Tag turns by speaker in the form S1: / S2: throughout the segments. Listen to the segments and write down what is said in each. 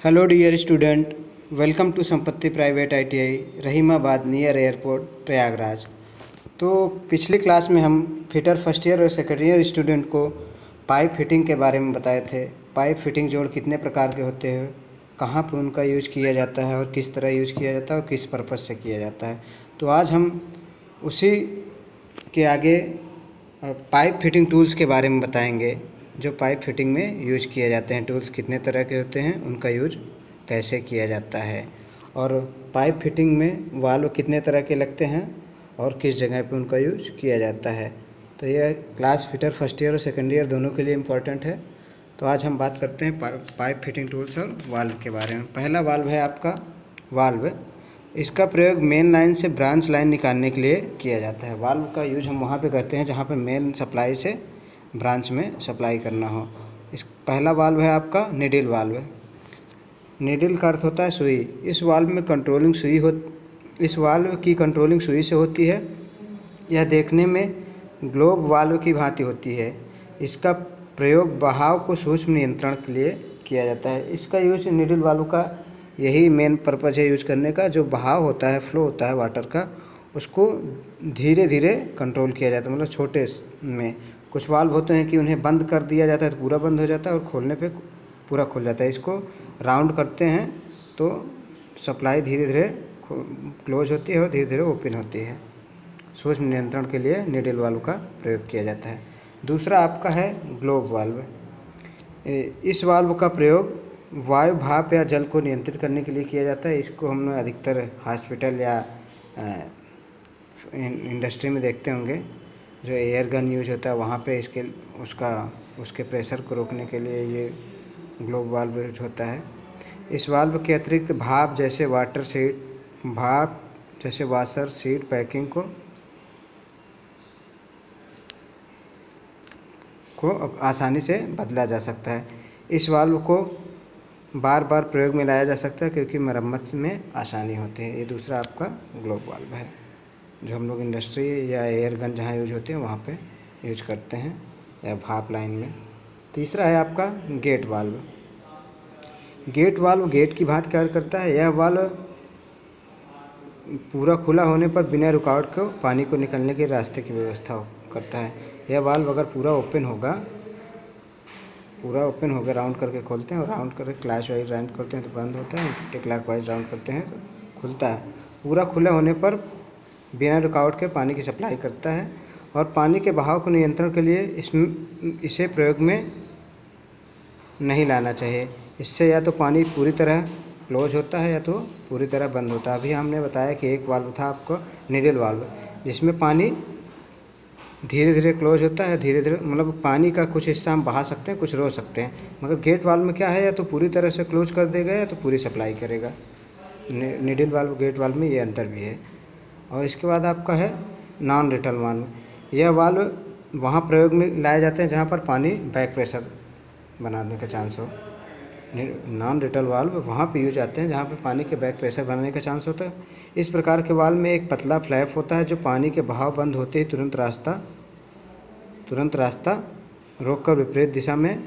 S1: Hello dear student, welcome to Sampatti private ITI Rahimabad near airport Prayagraj. तो पिछली class में हम फिटर फर्स्ट ईयर और सेकेंड ईयर स्टूडेंट को पाइप फिटिंग के बारे में बताए थे। पाइप फिटिंग जोड़ कितने प्रकार के होते हैं, कहाँ पर उनका यूज किया जाता है और किस तरह यूज किया जाता है और किस पर्पज़ से किया जाता है। तो आज हम उसी के आगे पाइप फिटिंग टूल्स के बारे में बताएंगे जो पाइप फिटिंग में यूज किए जाते हैं। टूल्स कितने तरह के होते हैं, उनका यूज कैसे किया जाता है, और पाइप फिटिंग में वाल्व कितने तरह के लगते हैं और किस जगह पे उनका यूज किया जाता है। तो यह क्लास फिटर फर्स्ट ईयर और सेकेंड ईयर दोनों के लिए इम्पोर्टेंट है। तो आज हम बात करते हैं पाइप फिटिंग टूल्स और वाल्व के बारे में। पहला वाल्व है आपका वाल्व। इसका प्रयोग मेन लाइन से ब्रांच लाइन निकालने के लिए किया जाता है। वाल्व का यूज हम वहाँ पे करते हैं जहाँ पे मेन सप्लाई से ब्रांच में सप्लाई करना हो। इस पहला वाल्व है आपका निडिल वाल्व। निडिल का अर्थ होता है सुई। इस वाल्व में कंट्रोलिंग सुई इस वाल्व की कंट्रोलिंग सुई से होती है। यह देखने में ग्लोब वाल्व की भांति होती है। इसका प्रयोग बहाव को सूक्ष्म नियंत्रण के लिए किया जाता है। इसका यूज निडिल वाल्व का यही मेन पर्पज़ है यूज करने का। जो बहाव होता है, फ्लो होता है वाटर का, उसको धीरे धीरे कंट्रोल किया जाता है। मतलब छोटे में कुछ वाल्व होते हैं कि उन्हें बंद कर दिया जाता है तो पूरा बंद हो जाता है और खोलने पे पूरा खुल जाता है। इसको राउंड करते हैं तो सप्लाई धीरे धीरे क्लोज होती है और धीरे धीरे ओपन होती है। सूक्ष्म नियंत्रण के लिए निडिल वाल्व का प्रयोग किया जाता है। दूसरा आपका है ग्लोब वाल्व। इस वाल्व का प्रयोग वायु, भाप या जल को नियंत्रित करने के लिए किया जाता है। इसको हम अधिकतर हॉस्पिटल या इंडस्ट्री में देखते होंगे। जो एयर गन यूज होता है वहाँ पे उसके प्रेशर को रोकने के लिए ये ग्लोब वाल्व यूज होता है। इस वाल्व के अतिरिक्त भाप जैसे वाशर सीट पैकिंग को आसानी से बदला जा सकता है। इस वाल्व को बार बार प्रयोग में लाया जा सकता है क्योंकि मरम्मत में आसानी होती है। ये दूसरा आपका ग्लोब वाल्व है जो हम लोग इंडस्ट्री या एयर गन जहाँ यूज होते हैं वहाँ पे यूज करते हैं, या भाप लाइन में। तीसरा है आपका gate valve. Gate valve gate की भांति कार्य करता है। यह वाल्व पूरा खुला होने पर बिना रुकावट को पानी को निकलने के रास्ते की व्यवस्था करता है। यह वाल्व अगर पूरा ओपन होगा राउंड करके खोलते हैं और राउंड करके क्लॉक वाइज राउंड करते हैं तो बंद होता है, क्लॉक वाइज राउंड करते हैं तो खुलता है। पूरा खुला होने पर बिना रुकावट के पानी की सप्लाई करता है और पानी के बहाव को नियंत्रण के लिए इसे प्रयोग में नहीं लाना चाहिए। इससे या तो पानी पूरी तरह क्लोज होता है या तो पूरी तरह बंद होता है। अभी हमने बताया कि एक वाल्व था आपको निडिल वाल्व, जिसमें पानी धीरे धीरे क्लोज होता है, धीरे धीरे मतलब पानी का कुछ हिस्सा हम बहा सकते हैं, कुछ रोक सकते हैं। मगर गेट वाल्व में क्या है, या तो पूरी तरह से क्लोज कर देगा या तो पूरी सप्लाई करेगा। निडिल वाल्व गेट वाल्व में ये अंतर भी है। और इसके बाद आपका है नॉन रिटर्न वाल्व। यह वाल्व वहाँ प्रयोग में लाए जाते हैं जहाँ पर पानी बैक प्रेशर बनाने का चांस हो। नॉन रिटर्न वाल्व वहाँ पे यूज आते हैं जहाँ पे पानी के बैक प्रेशर बनाने का चांस होता है। इस प्रकार के वाल्व में एक पतला फ्लैप होता है जो पानी के बहाव बंद होते ही तुरंत रास्ता रोककर विपरीत दिशा में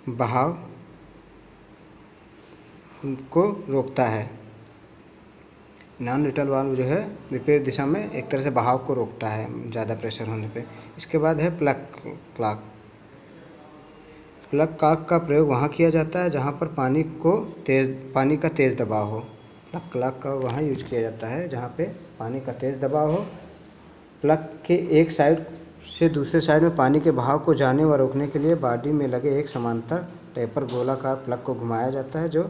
S1: बहाव को रोकता है। नॉन रिटर्न वाल्व जो है विपरीत दिशा में एक तरह से बहाव को रोकता है ज़्यादा प्रेशर होने पे। इसके बाद है प्लग कॉक का प्रयोग वहाँ किया जाता है जहाँ पर पानी का तेज़ दबाव हो। प्लग कॉक का वहाँ यूज किया जाता है जहाँ पे पानी का तेज़ दबाव हो। प्लग के एक साइड से दूसरे साइड में पानी के बहाव को जाने व रोकने के लिए बॉडी में लगे एक समांतर टेपर गोलाकार प्लग को घुमाया जाता है जो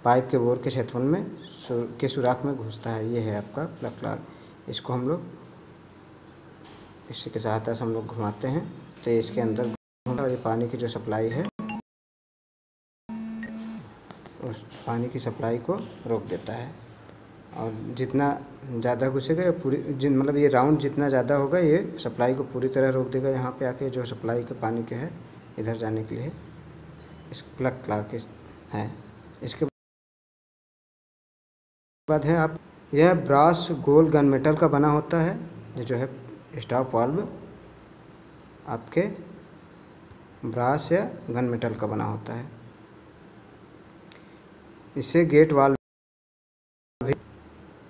S1: पाइप के बोर के क्षेत्रफल में के सुराख में घुसता है। ये है आपका प्लग कॉक। इसको हम लोग इसी की सहायता से हम लोग घुमाते हैं तो इसके अंदर और ये पानी की जो सप्लाई है उस पानी की सप्लाई को रोक देता है। और जितना ज़्यादा घुसेगा मतलब ये राउंड जितना ज़्यादा होगा ये सप्लाई को पूरी तरह रोक देगा। यहाँ पे आके जो सप्लाई के पानी के है इधर जाने के लिए इस प्लग कॉक है। इसके बाद है आप यह ब्रास गोल गन मेटल का बना होता है। ये जो है स्टॉप वाल्व आपके ब्रास या गन मेटल का बना होता है। इसे गेट वाल्व,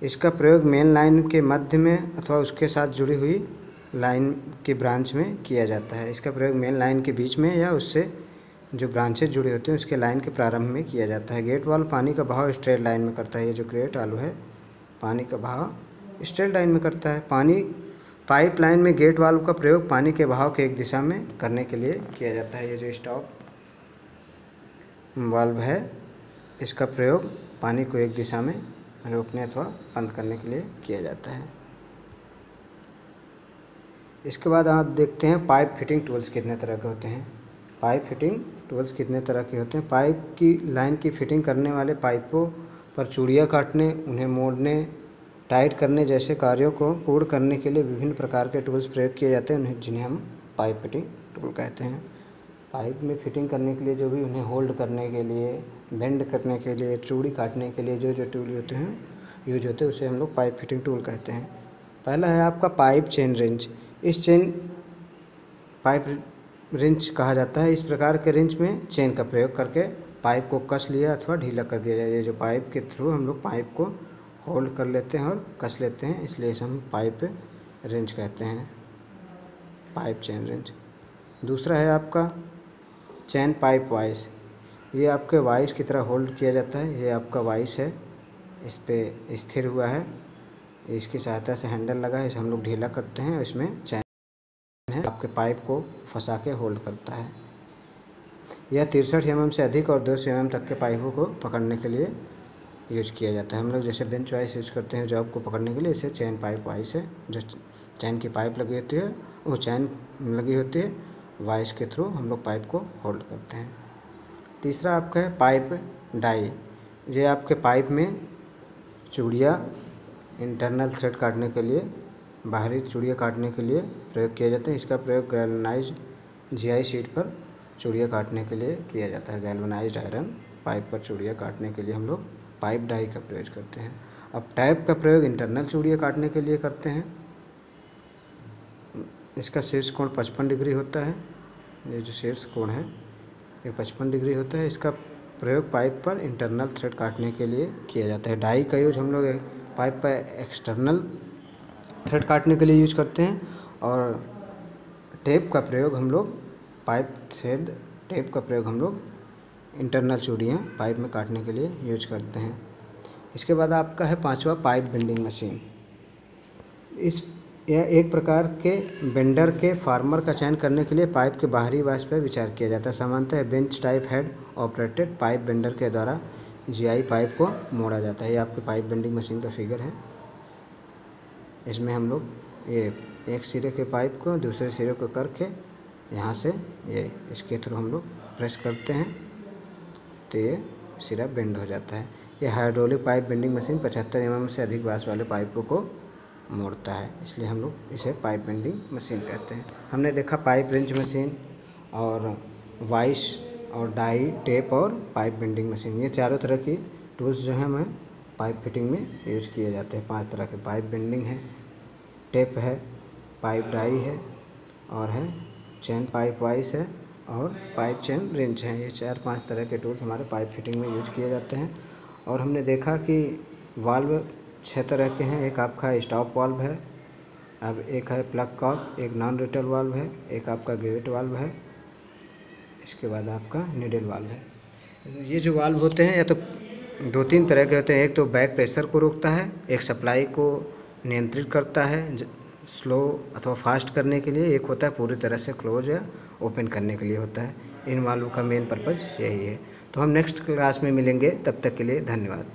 S1: इसका प्रयोग मेन लाइन के मध्य में अथवा उसके साथ जुड़ी हुई लाइन की ब्रांच में किया जाता है। इसका प्रयोग मेन लाइन के बीच में या उससे जो ब्रांचेज जुड़े होते हैं उसके लाइन के प्रारंभ में किया जाता है। गेट वाल्व पानी का बहाव स्ट्रेट लाइन में करता है। ये जो गेट वाल्व है पानी का बहाव स्ट्रेट लाइन में करता है। पाइप लाइन में गेट वाल्व का प्रयोग पानी के बहाव के एक दिशा में करने के लिए किया जाता है। ये जो स्टॉप वाल्व है इसका प्रयोग पानी को एक दिशा में रोकने अथवा बंद करने के लिए किया जाता है। इसके बाद आप देखते हैं पाइप फिटिंग टूल्स कितने तरह के होते हैं। पाइप फिटिंग टूल्स कितने तरह के होते हैं। पाइप की लाइन की फिटिंग करने वाले पाइपों पर चूड़ियाँ काटने, उन्हें मोड़ने, टाइट करने जैसे कार्यों को पूर्ण करने के लिए विभिन्न प्रकार के टूल्स प्रयोग किए जाते हैं, जिन्हें हम पाइप फिटिंग टूल कहते हैं। पाइप में फिटिंग करने के लिए जो भी उन्हें होल्ड करने के लिए, बेंड करने के लिए, चूड़ी काटने के लिए जो जो टूल होते हैं यूज होते हैं उसे हम लोग पाइप फिटिंग टूल कहते हैं। पहला है आपका पाइप चेन रेंच। इस चेन पाइप रिंच कहा जाता है। इस प्रकार के रिंच में चेन का प्रयोग करके पाइप को कस लिया अथवा ढीला कर दिया जाए। ये जो पाइप के थ्रू हम लोग पाइप को होल्ड कर लेते हैं और कस लेते हैं, इसलिए इसे हम पाइप रिंच कहते हैं, पाइप चेन रिंच। दूसरा है आपका चेन पाइप वाइस। ये आपके वाइस की तरह होल्ड किया जाता है। ये आपका वाइस है, इस पे स्थिर हुआ है, इसकी सहायता से हैंडल लगा है, इसे हम लोग ढीला करते हैं। इसमें चैन है, आपके पाइप को फंसा के होल्ड करता है। यह 63 mm से अधिक और 200 mm तक के पाइपों को पकड़ने के लिए यूज किया जाता है। हम लोग जैसे बेंच वाइस यूज करते हैं जॉब को पकड़ने के लिए, इसे चैन पाइप वाइस है। जो चैन की पाइप लगी होती है, वो चैन लगी होती है, वाइस के थ्रू हम लोग पाइप को होल्ड करते हैं। तीसरा आपका है पाइप डाई। ये आपके पाइप में चूड़ियाँ, इंटरनल थ्रेड काटने के लिए, बाहरी चूड़ियाँ काटने के लिए प्रयोग किया जाता है। इसका प्रयोग गैल्वनाइज्ड GI शीट पर चूड़ियाँ काटने के लिए किया जाता है। गैल्वनाइज्ड आयरन पाइप पर चूड़ियाँ काटने के लिए हम लोग पाइप डाई का प्रयोग करते हैं। अब टैप का प्रयोग इंटरनल चूड़ियाँ काटने के लिए करते हैं। इसका शीर्ष कोण 55 डिग्री होता है। ये जो शीर्ष कोण है ये 55 डिग्री होता है। इसका प्रयोग पाइप पर इंटरनल थ्रेड काटने के लिए किया जाता है। डाई का यूज हम लोग पाइप पर एक्सटर्नल थ्रेड काटने के लिए यूज करते हैं, और टेप का प्रयोग हम लोग टेप का प्रयोग हम लोग इंटरनल चूड़ियाँ पाइप में काटने के लिए यूज करते हैं। इसके बाद आपका है पांचवा पाइप बेंडिंग मशीन। यह एक प्रकार के बेंडर के फार्मर का चयन करने के लिए पाइप के बाहरी वाश पर विचार किया जाता है। सामान्यतः bench type head operated pipe bender के द्वारा GI पाइप को मोड़ा जाता है। ये आपके पाइप बेंडिंग मशीन का फिगर है। इसमें हम लोग ये एक सिरे के पाइप को दूसरे सिरे को करके यहाँ से ये इसके थ्रू हम लोग प्रेस करते हैं तो ये सिरा बेंड हो जाता है। ये hydraulic pipe bending machine 75 mm से अधिक व्यास वाले पाइपों को मोड़ता है, इसलिए हम लोग इसे पाइप बेंडिंग मशीन कहते हैं। हमने देखा पाइप रिंच मशीन और वाइस और डाई, टेप और पाइप बेंडिंग मशीन। ये चारों तरह की टूल्स जो हैं हमें पाइप फिटिंग में यूज किए जाते हैं। 5 तरह के पाइप बेंडिंग है, टेप है, पाइप डाई है और है चेन पाइप वाइस है और पाइप चेन रिंच है। ये 4-5 तरह के टूल्स हमारे पाइप फिटिंग में यूज किए जाते हैं। और हमने देखा कि वाल्व 6 तरह के हैं। एक आपका स्टॉप वाल्व है, अब एक है प्लग कॉर्क, एक नॉन रिटर्न वाल्व है, एक आपका गेट वाल्व है, इसके बाद आपका नीडल वाल्व है। ये जो वाल्व होते हैं या तो 2-3 तरह के होते हैं। एक तो बैक प्रेशर को रोकता है, एक सप्लाई को नियंत्रित करता है स्लो अथवा फास्ट करने के लिए, एक होता है पूरी तरह से क्लोज या ओपन करने के लिए होता है। इन वाल्व का मेन पर्पज़ यही है। तो हम नेक्स्ट क्लास में मिलेंगे, तब तक के लिए धन्यवाद।